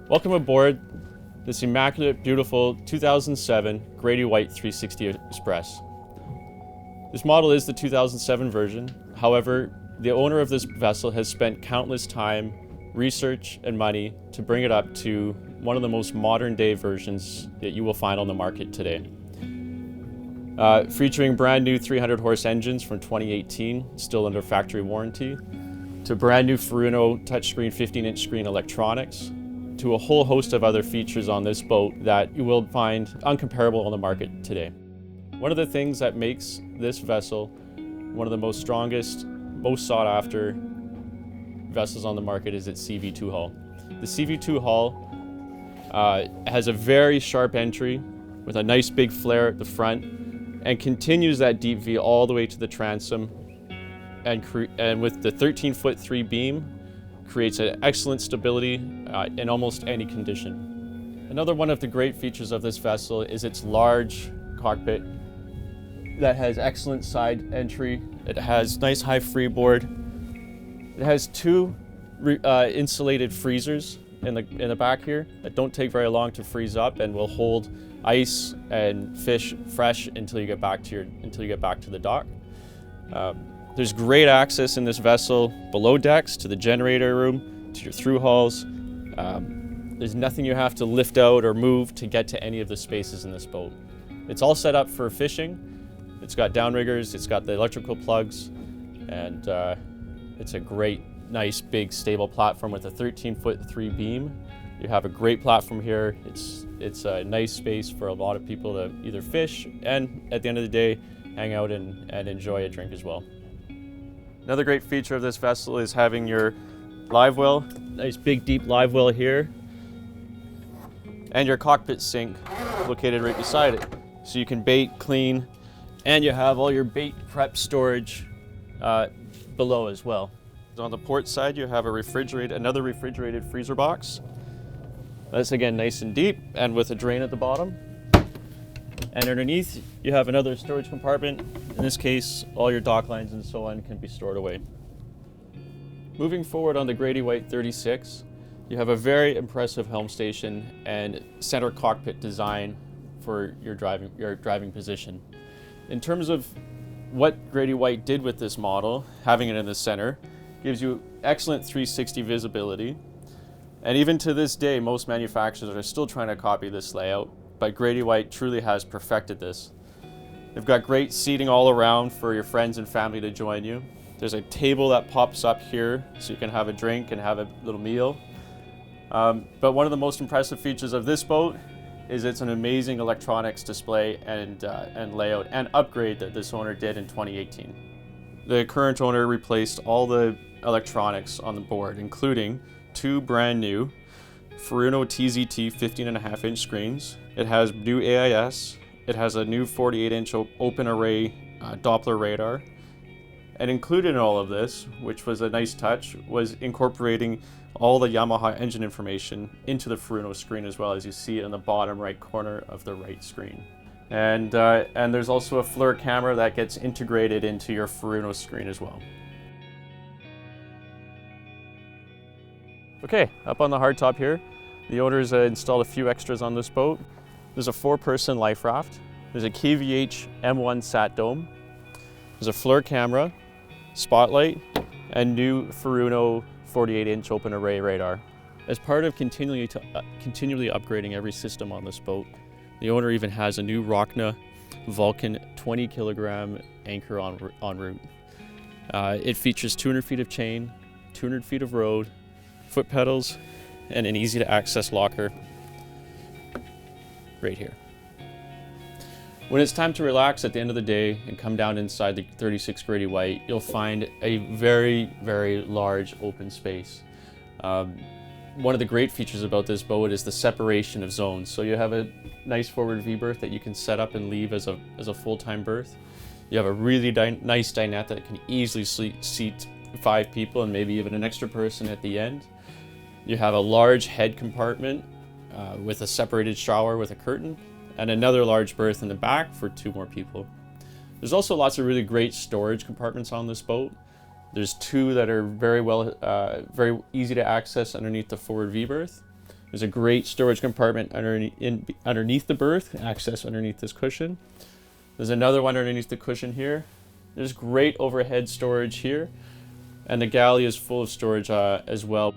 Welcome aboard this immaculate, beautiful 2007 GRADY-WHITE 360 Express. This model is the 2007 version. However, the owner of this vessel has spent countless time, research, and money to bring it up to one of the most modern day versions that you will find on the market today. Featuring brand new 300 horse engines from 2018, still under factory warranty, to brand new Furuno touchscreen 15-inch screen electronics, to a whole host of other features on this boat that you will find uncomparable on the market today. One of the things that makes this vessel one of the most strongest, most sought after vessels on the market is its CV2 hull. The CV2 hull has a very sharp entry with a nice big flare at the front and continues that deep V all the way to the transom, and with the 13'3" beam creates an excellent stability in almost any condition. Another one of the great features of this vessel is its large cockpit that has excellent side entry. It has nice high freeboard. It has two insulated freezers in the back here that don't take very long to freeze up and will hold ice and fish fresh until you get back to the dock. There's great access in this vessel below decks to the generator room, to your through hulls. There's nothing you have to lift out or move to get to any of the spaces in this boat. It's all set up for fishing. It's got downriggers, it's got the electrical plugs, and it's a great, nice, big, stable platform with a 13'3" beam. You have a great platform here. It's a nice space for a lot of people to either fish and, at the end of the day, hang out and enjoy a drink as well. Another great feature of this vessel is having your live well, nice big deep live well here, and your cockpit sink located right beside it. So you can bait, clean, and you have all your bait prep storage below as well. On the port side, you have another refrigerated freezer box. That's again nice and deep and with a drain at the bottom. And underneath, you have another storage compartment. In this case, all your dock lines and so on can be stored away. Moving forward on the GRADY-WHITE 36, you have a very impressive helm station and center cockpit design for your driving position. In terms of what GRADY-WHITE did with this model, having it in the center, gives you excellent 360 visibility. And even to this day, most manufacturers are still trying to copy this layout, but GRADY-WHITE truly has perfected this. They've got great seating all around for your friends and family to join you. There's a table that pops up here so you can have a drink and have a little meal. But one of the most impressive features of this boat is it's an amazing electronics display and layout and upgrade that this owner did in 2018. The current owner replaced all the electronics on the board, including two brand new Furuno TZT 15.5" screens. It has new AIS. It has a new 48-inch open array Doppler radar. And included in all of this, which was a nice touch, was incorporating all the Yamaha engine information into the Furuno screen, as well as you see in the bottom right corner of the right screen. And there's also a FLIR camera that gets integrated into your Furuno screen as well. Okay, up on the hardtop here, the owners installed a few extras on this boat. There's a 4-person life raft. There's a KVH M1 sat dome. There's a FLIR camera, spotlight, and new Furuno 48-inch open array radar. As part of continually upgrading every system on this boat, the owner even has a new Rockna Vulcan 20-kilogram anchor en route. It features 200 feet of chain, 200 feet of road, foot pedals, and an easy-to-access locker right here. When it's time to relax at the end of the day and come down inside the 36 GRADY-WHITE, you'll find a very, very large open space. One of the great features about this boat is the separation of zones. So you have a nice forward V-berth that you can set up and leave as a full-time berth. You have a really nice dinette that can easily seat 5 people and maybe even an extra person at the end. You have a large head compartment with a separated shower with a curtain, and another large berth in the back for 2 more people. There's also lots of really great storage compartments on this boat. There's 2 that are very easy to access underneath the forward V-berth. There's a great storage compartment underneath the berth, access underneath this cushion. There's another one underneath the cushion here. There's great overhead storage here, and the galley is full of storage as well.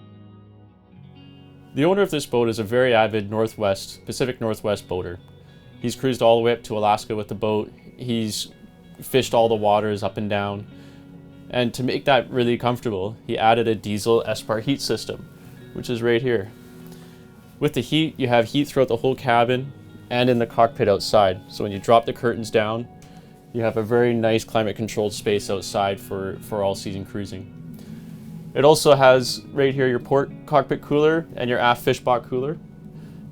The owner of this boat is a very avid Pacific Northwest boater. He's cruised all the way up to Alaska with the boat. He's fished all the waters up and down. And to make that really comfortable, he added a diesel Espar heat system, which is right here. With the heat, you have heat throughout the whole cabin and in the cockpit outside. So when you drop the curtains down, you have a very nice climate-controlled space outside for all-season cruising. It also has right here your port cockpit cooler and your aft fish box cooler.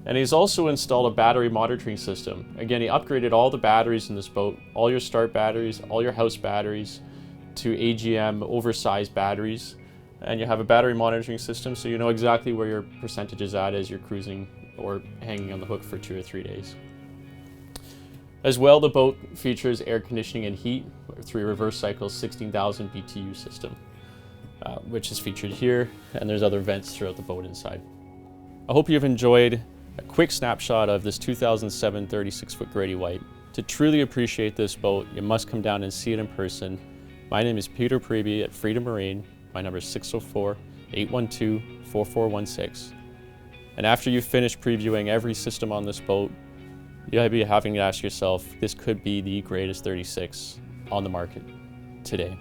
And he's also installed a battery monitoring system. Again, he upgraded all the batteries in this boat, all your start batteries, all your house batteries, to AGM oversized batteries. And you have a battery monitoring system so you know exactly where your percentage is at as you're cruising or hanging on the hook for 2 or 3 days. As well, the boat features air conditioning and heat through a reverse cycle 16,000 BTU system, which is featured here, and there's other vents throughout the boat inside. I hope you've enjoyed a quick snapshot of this 2007 36-foot GRADY-WHITE. To truly appreciate this boat, you must come down and see it in person. My name is Peter Preby at Freedom Marine. My number is 604-812-4416. And after you've finished previewing every system on this boat, you'll be having to ask yourself, this could be the greatest 36 on the market today.